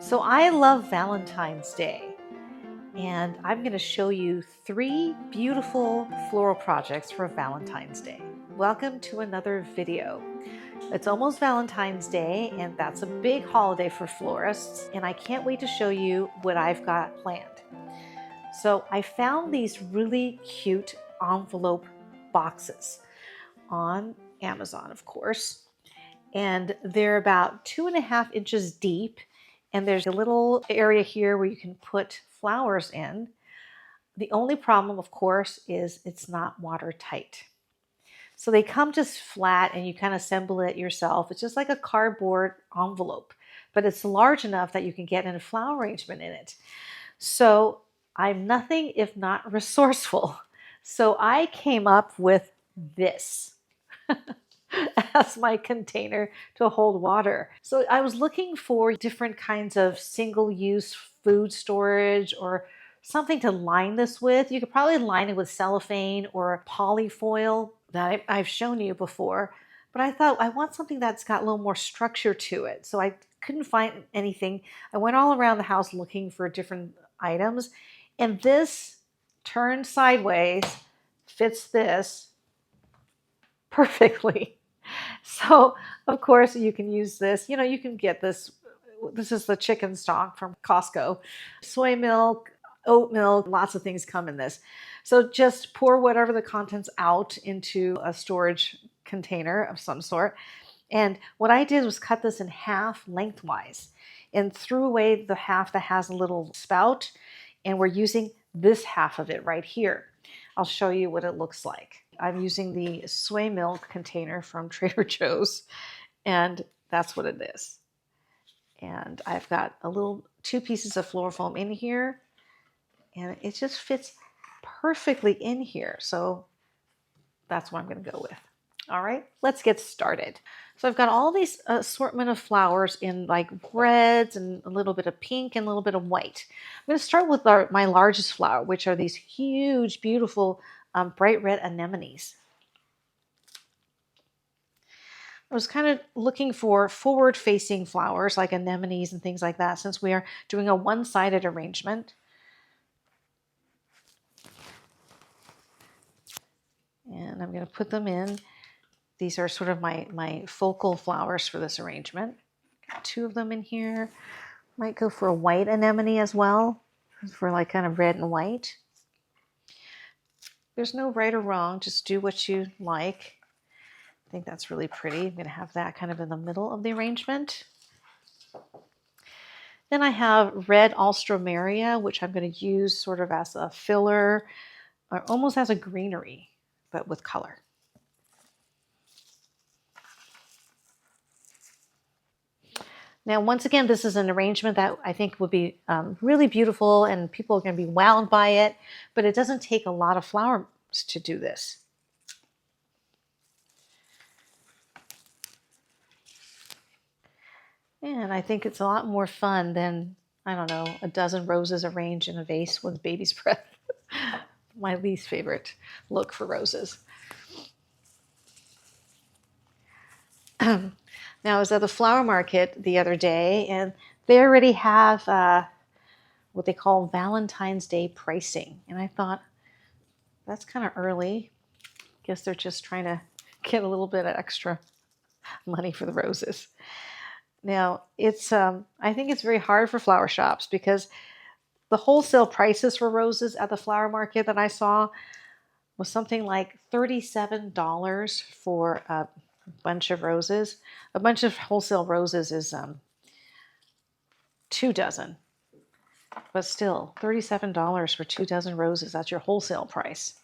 So I love Valentine's Day, and I'm going to show you 3 beautiful floral projects for Valentine's Day. Welcome to another video. It's almost Valentine's Day, and that's a big holiday for florists, and I can't wait to show you what I've got planned. So I found these really cute envelope boxes on Amazon, of course, and they're about 2.5 inches deep. And there's a little area here where you can put flowers in. The only problem, of course, is it's not watertight. So they come just flat and you kind of assemble it yourself. It's just like a cardboard envelope, but it's large enough that you can get in a flower arrangement in it. So I'm nothing if not resourceful. So I came up with this. As my container to hold water. So I was looking for different kinds of single-use food storage or something to line this with. You could probably line it with cellophane or polyfoil that I've shown you before, but I thought I want something that's got a little more structure to it. So I couldn't find anything. I went all around the house looking for different items, and this turned sideways fits this perfectly. So, of course, you can use this. You can get this. This is the chicken stock from Costco. Soy milk, oat milk, lots of things come in this. So just pour whatever the contents out into a storage container of some sort. And what I did was cut this in half lengthwise and threw away the half that has a little spout. And we're using this half of it right here. I'll show you what it looks like. I'm using the soy milk container from Trader Joe's, and that's what it is. And I've got 2 pieces of floral foam in here, and it just fits perfectly in here. So that's what I'm going to go with. All right, let's get started. So I've got all these assortment of flowers in like reds and a little bit of pink and a little bit of white. I'm going to start with my largest flower, which are these huge, beautiful bright red anemones. I was kind of looking for forward-facing flowers like anemones and things like that, since we are doing a one-sided arrangement. And I'm going to put them in. These are sort of my focal flowers for this arrangement. Got 2 of them in here. Might go for a white anemone as well, for like kind of red and white. There's no right or wrong, just do what you like. I think that's really pretty. I'm going to have that kind of in the middle of the arrangement. Then I have red alstroemeria, which I'm going to use sort of as a filler, or almost as a greenery, but with color. Now, once again, this is an arrangement that I think would be really beautiful and people are going to be wowed by it, but it doesn't take a lot of flowers to do this. And I think it's a lot more fun than, I don't know, a dozen roses arranged in a vase with baby's breath. My least favorite look for roses. Now, I was at the flower market the other day, and they already have what they call Valentine's Day pricing. And I thought, that's kind of early. Guess they're just trying to get a little bit of extra money for the roses. Now, it's I think it's very hard for flower shops because the wholesale prices for roses at the flower market that I saw was something like $37 for a bunch of roses. A bunch of wholesale roses is 2 dozen. But still, $37 for 2 dozen roses, that's your wholesale price.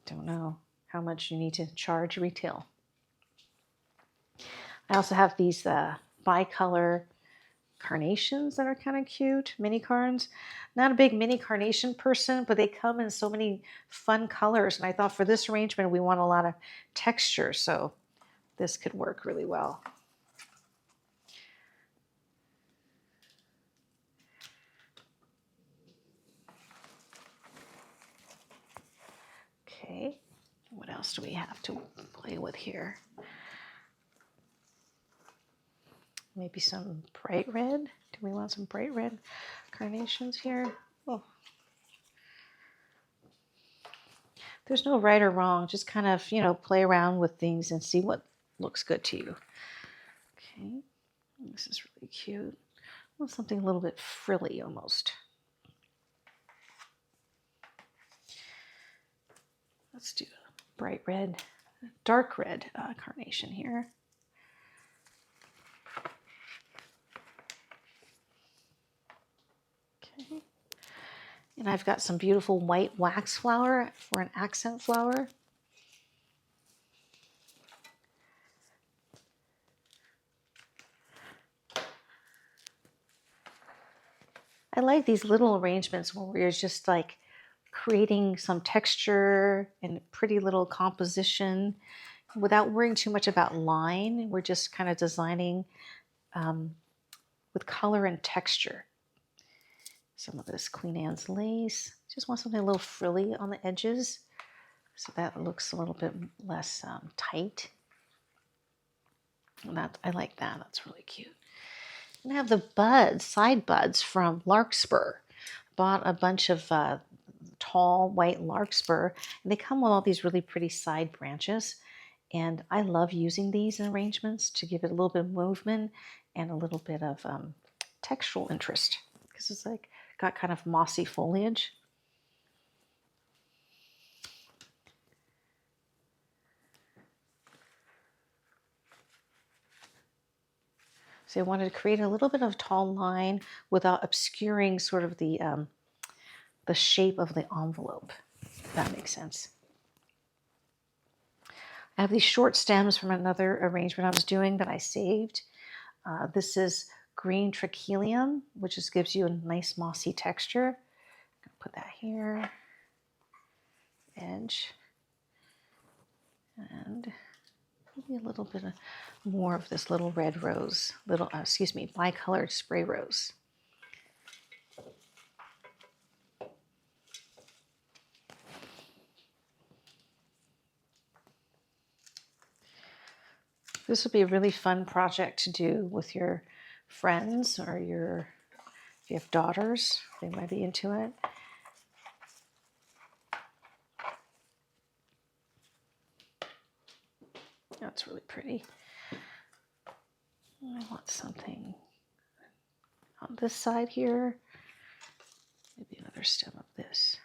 Don't know how much you need to charge retail. I also have these bicolor carnations that are kind of cute, mini carns. Not a big mini carnation person, but they come in so many fun colors. And I thought for this arrangement, we want a lot of texture, so this could work really well. Okay, what else do we have to play with here? maybe some bright red. Do we want some bright red carnations here? Oh. There's no right or wrong. Just kind of, play around with things and see what looks good to you. Okay, this is really cute. I want something a little bit frilly almost. Let's do a bright red, dark red carnation here. Okay. And I've got some beautiful white wax flower for an accent flower. I like these little arrangements where you're just like creating some texture and pretty little composition without worrying too much about line. We're just kind of designing with color and texture. Some of this Queen Anne's lace. Just want something a little frilly on the edges so that looks a little bit less tight. And I like that. That's really cute. And I have the buds, side buds from Larkspur. Bought a bunch of tall white larkspur, and they come with all these really pretty side branches. And I love using these in arrangements to give it a little bit of movement and a little bit of textural interest because it's like got kind of mossy foliage. So I wanted to create a little bit of tall line without obscuring sort of the shape of the envelope, if that makes sense. I have these short stems from another arrangement I was doing that I saved. This is green trachelium, which just gives you a nice mossy texture. I'm gonna put that here, edge, and maybe a little bit more of this little red rose, bicolored spray rose. This would be a really fun project to do with your friends or if you have daughters, they might be into it. That's really pretty. I want something on this side here. Maybe another stem of this.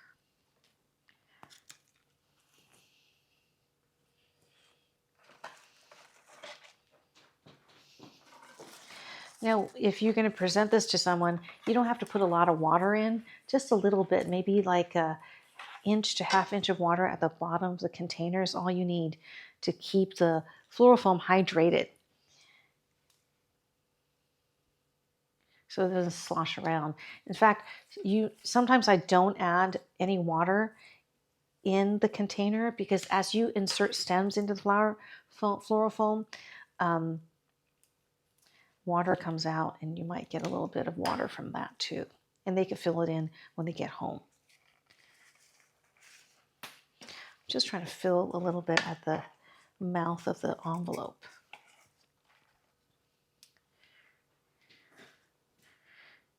Now, if you're going to present this to someone, you don't have to put a lot of water in, just a little bit, maybe like an inch to half inch of water at the bottom of the container is all you need to keep the floral foam hydrated so it doesn't slosh around. In fact, sometimes I don't add any water in the container because as you insert stems into the floral foam, water comes out and you might get a little bit of water from that too. And they can fill it in when they get home. Just trying to fill a little bit at the mouth of the envelope.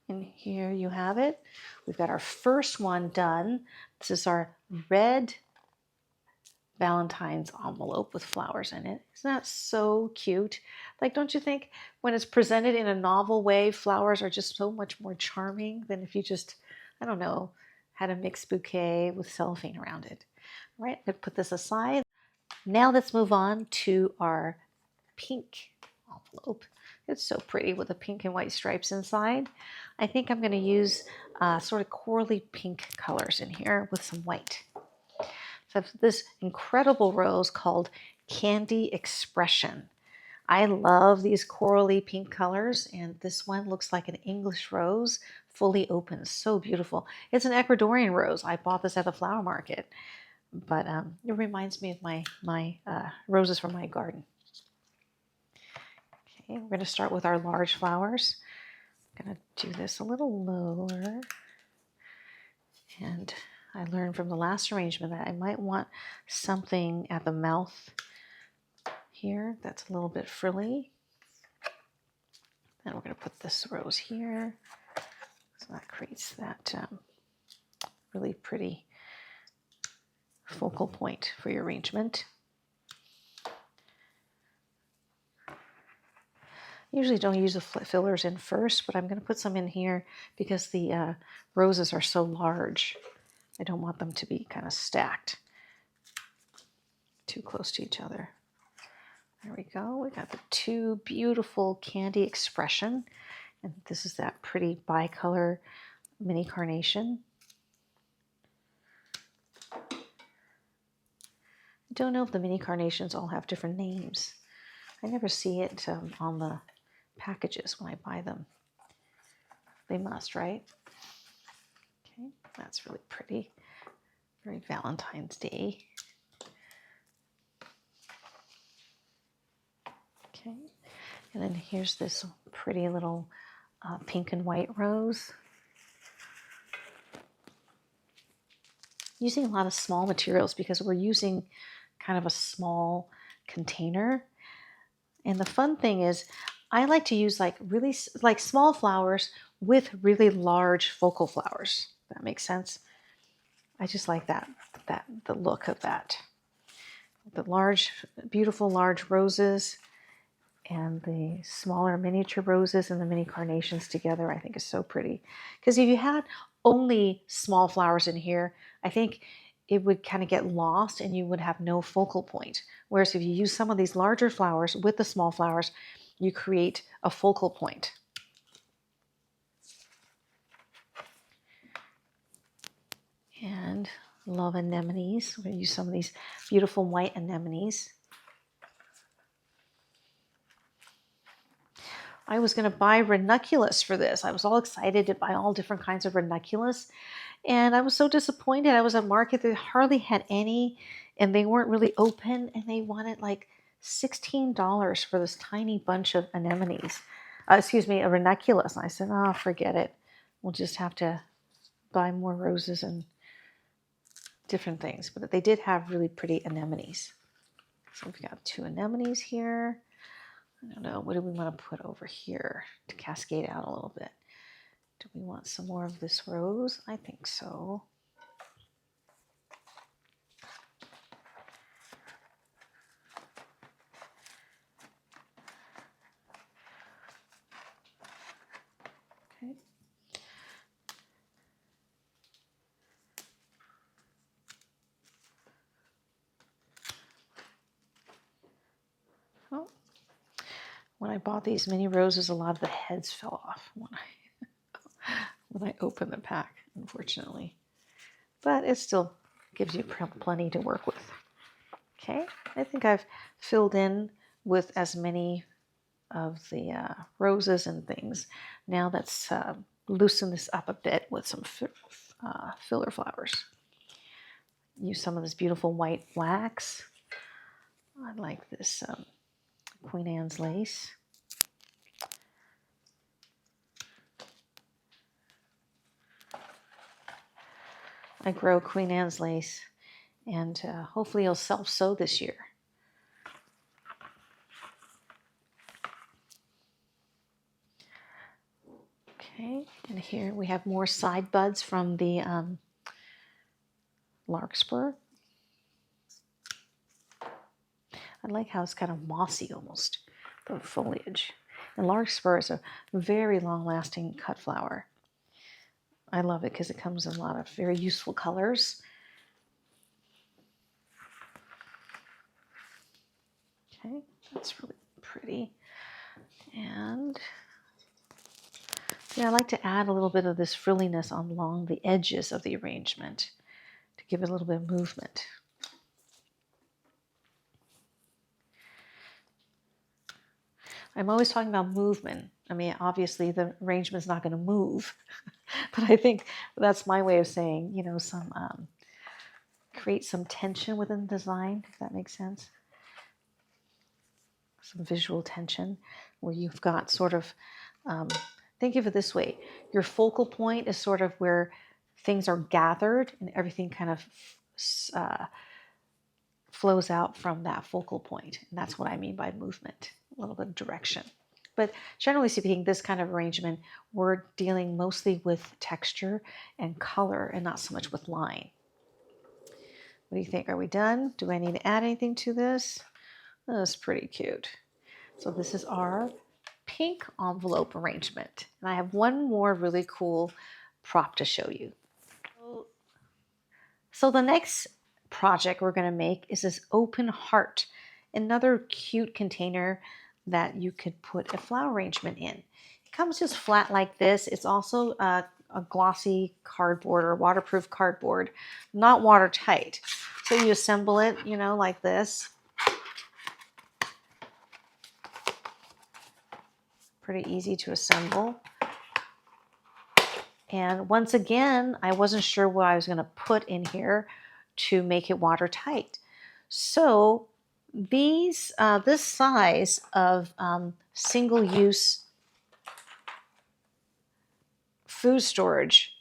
And here you have it. We've got our first one done. This is our red Valentine's envelope with flowers in it. Isn't that so cute? Like, don't you think when it's presented in a novel way, flowers are just so much more charming than if you just, I don't know, had a mixed bouquet with cellophane around it. All right, I'm going to put this aside. Now let's move on to our pink envelope. It's so pretty with the pink and white stripes inside. I think I'm going to use sort of corally pink colors in here with some white. So I have this incredible rose called Candy Expression. I love these corally pink colors, and this one looks like an English rose, fully open. So beautiful. It's an Ecuadorian rose. I bought this at the flower market, but it reminds me of my roses from my garden. Okay, we're going to start with our large flowers. I'm going to do this a little lower, and I learned from the last arrangement that I might want something at the mouth here that's a little bit frilly. Then we're going to put this rose here. So that creates that really pretty focal point for your arrangement. Usually don't use the fillers in first, but I'm going to put some in here because the roses are so large. I don't want them to be kind of stacked too close to each other. There we go. We got the two beautiful candy expression. And this is that pretty bicolor mini carnation. I don't know if the mini carnations all have different names. I never see it on the packages when I buy them. They must, right? Okay, that's really pretty. Very Valentine's Day. Okay, and then here's this pretty little pink and white rose. Using a lot of small materials because we're using kind of a small container. And the fun thing is I like to use really small flowers with really large focal flowers. That makes sense. I just like the look of that. The large, beautiful large roses and the smaller miniature roses and the mini carnations together, I think is so pretty. Because if you had only small flowers in here, I think it would kind of get lost and you would have no focal point. Whereas if you use some of these larger flowers with the small flowers, you create a focal point. And love anemones. We're going to use some of these beautiful white anemones. I was going to buy ranunculus for this. I was all excited to buy all different kinds of ranunculus. And I was so disappointed. I was at market that hardly had any, and they weren't really open, and they wanted like $16 for this tiny bunch of anemones. A ranunculus. And I said, oh, forget it. We'll just have to buy more roses and different things. But they did have really pretty anemones. So we've got two anemones here. I don't know, what do we want to put over here to cascade out a little bit? Do we want some more of this rose? I think so. Okay. Oh. When I bought these mini roses, a lot of the heads fell off when I opened the pack, unfortunately. But it still gives you plenty to work with. Okay, I think I've filled in with as many of the roses and things. Now let's loosen this up a bit with some filler flowers. Use some of this beautiful white wax. I like this Queen Anne's lace. I grow Queen Anne's lace, and hopefully I'll self-sew this year. Okay, and here we have more side buds from the larkspur. I like how it's kind of mossy almost, the foliage. And larkspur is a very long-lasting cut flower. I love it because it comes in a lot of very useful colors. Okay, that's really pretty. And yeah, I like to add a little bit of this frilliness along the edges of the arrangement to give it a little bit of movement. I'm always talking about movement. I mean, obviously the arrangement's not going to move, but I think that's my way of saying, you know, create some tension within the design, if that makes sense. Some visual tension where you've got sort of, think of it this way. Your focal point is sort of where things are gathered and everything kind of flows out from that focal point. And that's what I mean by movement, a little bit of direction. but generally speaking, this kind of arrangement, we're dealing mostly with texture and color and not so much with line. What do you think? Are we done? Do I need to add anything to this? Oh, that's pretty cute. So this is our pink envelope arrangement. And I have one more really cool prop to show you. So the next project we're going to make is this open heart, another cute container that you could put a flower arrangement in. It comes just flat like this. It's also a glossy cardboard or waterproof cardboard, not watertight. So you assemble it, you know, like this. Pretty easy to assemble. And once again, I wasn't sure what I was going to put in here to make it watertight. So this size of single-use food storage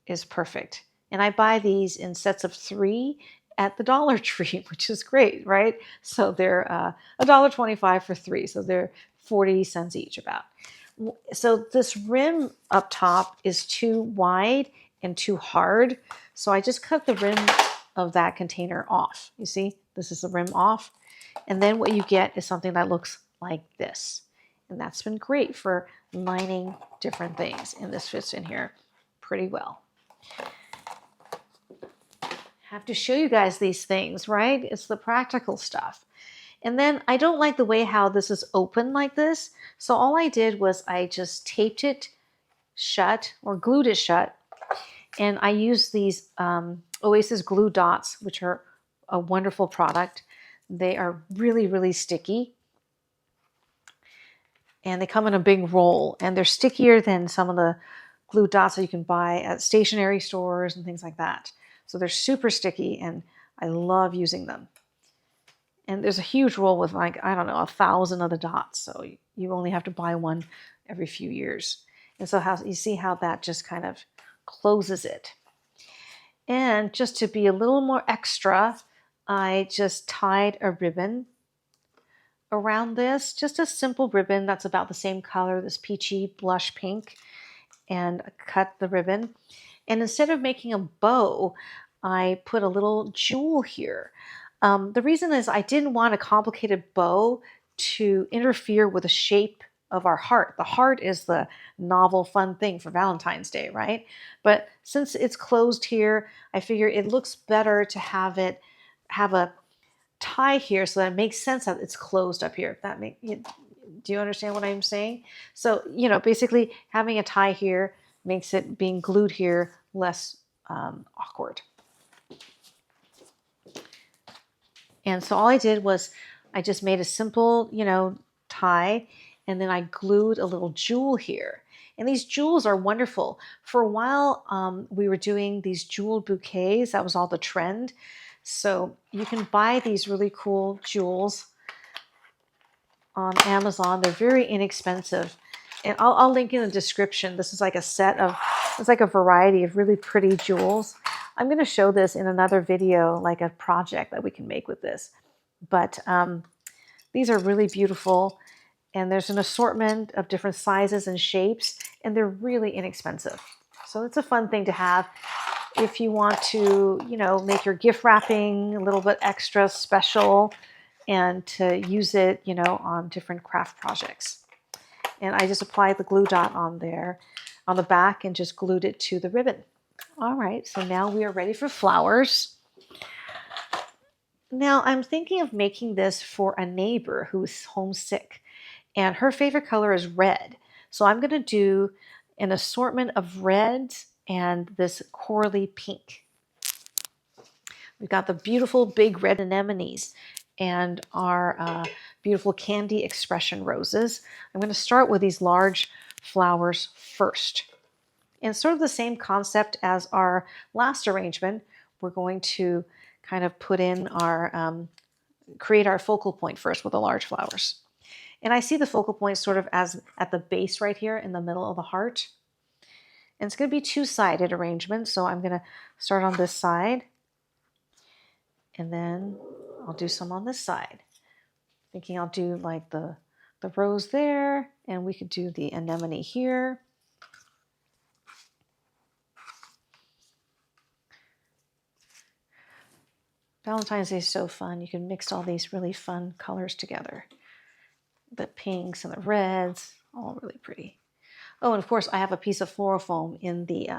is perfect. And I buy these in sets of 3 at the Dollar Tree, which is great, right? So they're $1.25 for 3. So they're 40 cents each about. So this rim up top is too wide and too hard. So I just cut the rim of that container off. You see, this is the rim off. And then what you get is something that looks like this. And that's been great for lining different things. And this fits in here pretty well. Have to show you guys these things, right? It's the practical stuff. And then I don't like the way how this is open like this. So all I did was I just taped it shut or glued it shut. And I used these Oasis glue dots, which are a wonderful product. They are really, really sticky. And they come in a big roll. And they're stickier than some of the glue dots that you can buy at stationery stores and things like that. So they're super sticky and I love using them. And there's a huge roll with like, I don't know, 1,000 of the dots. So you only have to buy one every few years. And so you see how that just kind of closes it. And just to be a little more extra, I just tied a ribbon around this. Just a simple ribbon that's about the same color, this peachy blush pink. And cut the ribbon. And instead of making a bow, I put a little jewel here. The reason is I didn't want a complicated bow to interfere with the shape of our heart. The heart is the novel, fun thing for Valentine's Day, right? But since it's closed here, I figure it looks better to have a tie here so that it makes sense that it's closed up here. Do you understand what I'm saying? So, you know, basically having a tie here makes it being glued here less awkward. And so all I did was I just made a simple, you know, tie, and then I glued a little jewel here. And these jewels are wonderful. For a while, we were doing these jeweled bouquets. That was all the trend. So you can buy these really cool jewels on Amazon. They're very inexpensive. And I'll link in the description. This is like a set of, it's like a variety of really pretty jewels. I'm going to show this in another video, like a project that we can make with this. But these are really beautiful. And there's an assortment of different sizes and shapes. And they're really inexpensive. So it's a fun thing to have if you want to, you know, make your gift wrapping a little bit extra special and to use it, you know, on different craft projects. And I just applied the glue dot on there, on the back, and just glued it to the ribbon. All right, so now we are ready for flowers. Now I'm thinking of making this for a neighbor who's homesick, and her favorite color is red. So I'm going to do an assortment of reds and this corally pink. We've got the beautiful big red anemones and our beautiful candy expression roses. I'm going to start with these large flowers first. And sort of the same concept as our last arrangement, we're going to kind of put in our, create our focal point first with the large flowers. And I see the focal point sort of as at the base right here in the middle of the heart. And it's going to be two-sided arrangement. So I'm going to start on this side. And then I'll do some on this side. Thinking I'll do like the rose there And we could do the anemone here. Valentine's Day is so fun. You can mix all these really fun colors together. The pinks and the reds, all really pretty. Oh, and of course, I have a piece of floral foam in the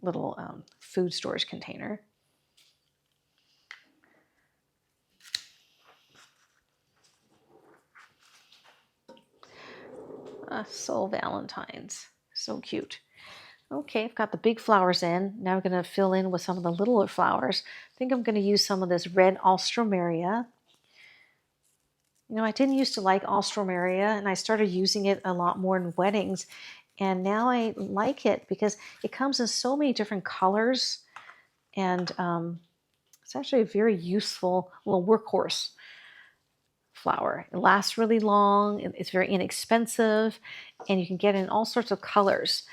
little food storage container. So Valentine's, so cute. Okay, I've got the big flowers in. Now we're going to fill in with some of the littler flowers. I think I'm going to use some of this red alstroemeria. You know, I didn't used to like alstroemeria, and I started using it a lot more in weddings. And now I like it because it comes in so many different colors. And it's actually a very useful little workhorse flower. It lasts really long. It's very inexpensive. And you can get it in all sorts of colors.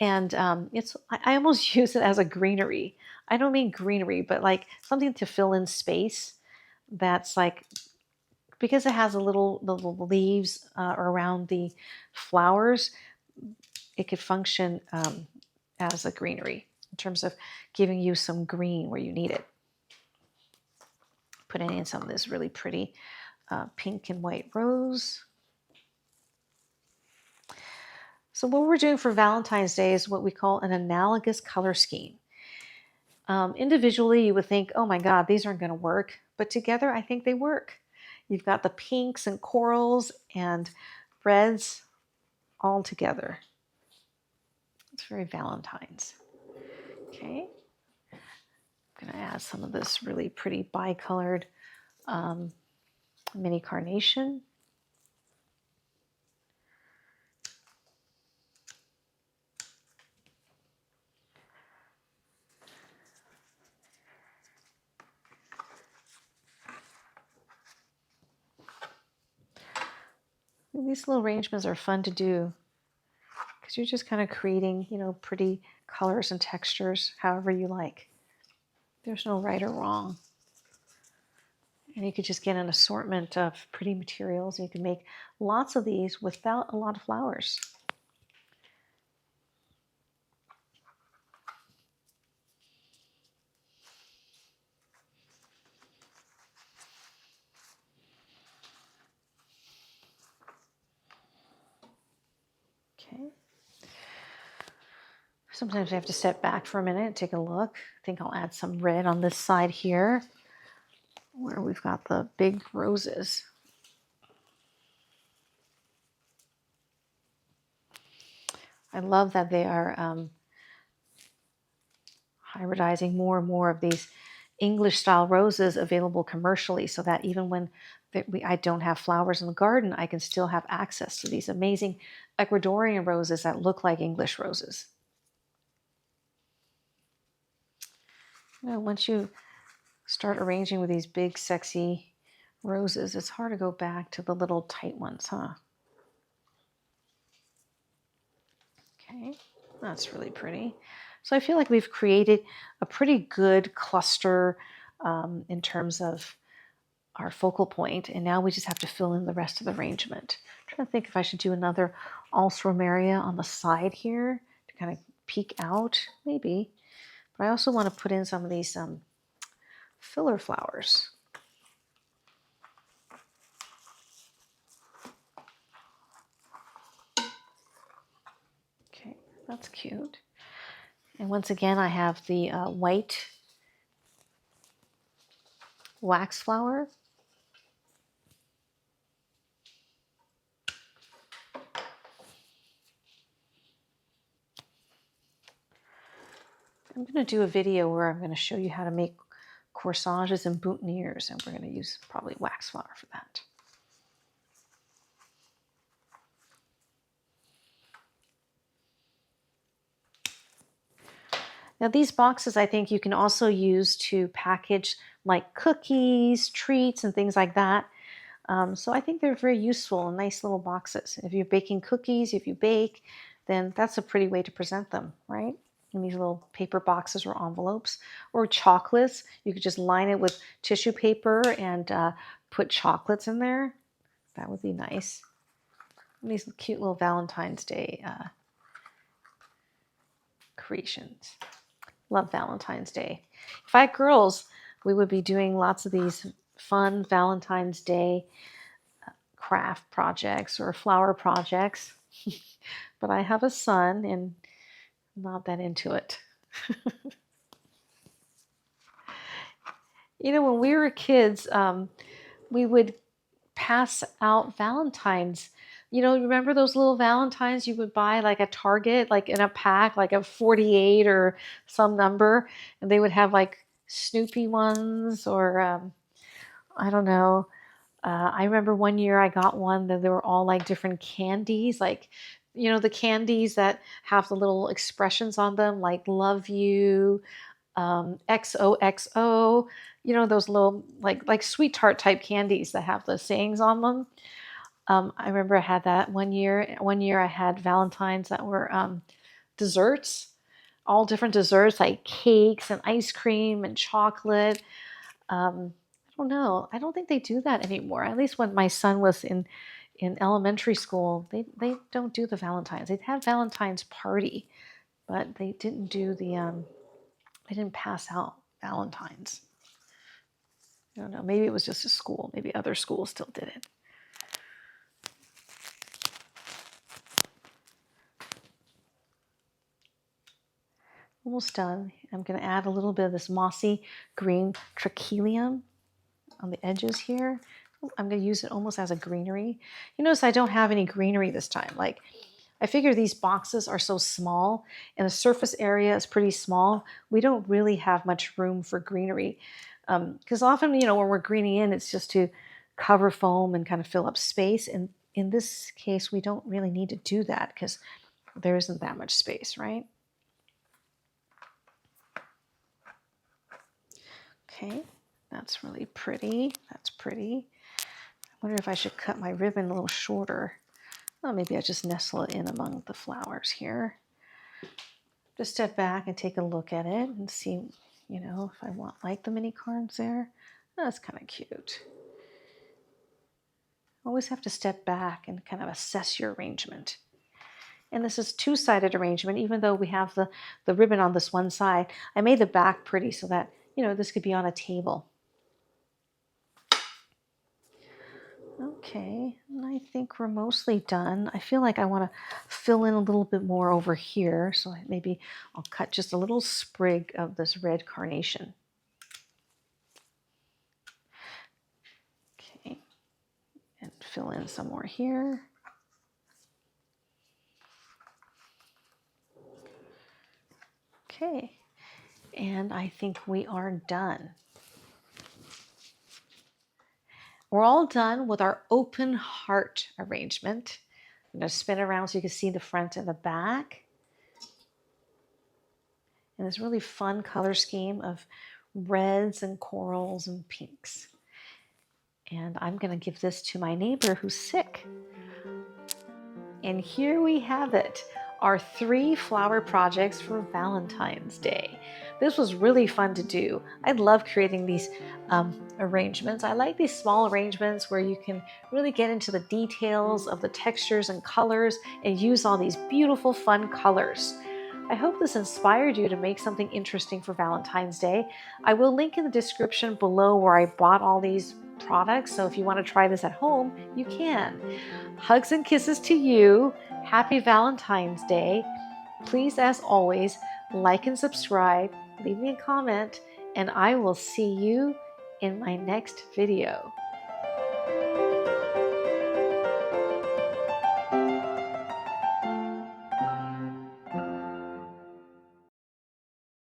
And I almost use it as a greenery. I don't mean greenery, but like something to fill in space that's like, because it has the little leaves around the flowers, it could function as a greenery in terms of giving you some green where you need it. Putting in some of this really pretty pink and white rose. So what we're doing for Valentine's Day is what we call an analogous color scheme. Individually, you would think, oh my God, these aren't going to work. But together, I think they work. You've got the pinks and corals and reds all together. It's very Valentine's. Okay. I'm going to add some of this really pretty bicolored mini carnation. These little arrangements are fun to do because you're just kind of creating, you know, pretty colors and textures however you like. There's no right or wrong. And you could just get an assortment of pretty materials. You can make lots of these without a lot of flowers. Okay. Sometimes I have to step back for a minute and take a look. I think I'll add some red on this side here where we've got the big roses. I love that they are hybridizing more and more of these English style roses available commercially, so that even when I don't have flowers in the garden, I can still have access to these amazing Ecuadorian roses that look like English roses. You know, once you start arranging with these big, sexy roses, it's hard to go back to the little tight ones, huh? Okay, that's really pretty. So I feel like we've created a pretty good cluster in terms of our focal point, and now we just have to fill in the rest of the arrangement. I'm trying to think if I should do another alstroemeria on the side here to kind of peek out, maybe. But I also want to put in some of these filler flowers. Okay, that's cute. And once again, I have the white wax flower. I'm going to do a video where I'm going to show you how to make corsages and boutonnieres, and we're going to use probably wax flower for that. Now these boxes I think you can also use to package like cookies, treats, and things like that. So I think they're very useful, nice little boxes. If you're baking cookies, if you bake, then that's a pretty way to present them, right? In these little paper boxes or envelopes. Or chocolates, you could just line it with tissue paper and put chocolates in there. That would be nice. These cute little Valentine's Day creations. Love Valentine's Day. If I had girls, we would be doing lots of these fun Valentine's Day craft projects or flower projects. But I have a son and I'm not that into it. You know, when we were kids, we would pass out Valentines. You know, remember those little Valentines you would buy like at Target, like in a pack, like a 48 or some number, and they would have like Snoopy ones or I don't know. I remember one year I got one that they were all like different candies, like, you know, the candies that have the little expressions on them, like love you, XOXO, you know, those little like sweet tart type candies that have the sayings on them. I remember I had that one year. One year I had Valentines that were desserts, all different desserts like cakes and ice cream and chocolate. I don't know. I don't think they do that anymore. At least when my son was in elementary school, they don't do the Valentines. They'd have Valentine's party, but they didn't do the they didn't pass out Valentines. I don't know. Maybe it was just a school. Maybe other schools still did it. Almost done. I'm going to add a little bit of this mossy green trachelium on the edges here. I'm going to use it almost as a greenery. You notice I don't have any greenery this time. Like, I figure these boxes are so small and the surface area is pretty small. We don't really have much room for greenery. Because often, you know, when we're greening in, it's just to cover foam and kind of fill up space. And in this case, we don't really need to do that because there isn't that much space, right? Okay, that's really pretty. That's pretty. I wonder if I should cut my ribbon a little shorter. Well, maybe I just nestle it in among the flowers here. Just step back and take a look at it and see, you know, if I want like the mini cards there. Oh, that's kind of cute. Always have to step back and kind of assess your arrangement. And this is two-sided arrangement, even though we have the ribbon on this one side. I made the back pretty so that, you know, this could be on a table. Okay, and I think we're mostly done. I feel like I want to fill in a little bit more over here, so maybe I'll cut just a little sprig of this red carnation. Okay, and fill in some more here. Okay, and I think we are done. We're all done with our open heart arrangement. I'm going to spin around so you can see the front and the back. And this really fun color scheme of reds and corals and pinks. And I'm going to give this to my neighbor who's sick. And here we have it, our 3 flower projects for Valentine's Day. This was really fun to do. I love creating these arrangements. I like these small arrangements where you can really get into the details of the textures and colors and use all these beautiful, fun colors. I hope this inspired you to make something interesting for Valentine's Day. I will link in the description below where I bought all these products, so if you want to try this at home, you can. Hugs and kisses to you. Happy Valentine's Day. Please, as always, like and subscribe, leave me a comment, and I will see you in my next video.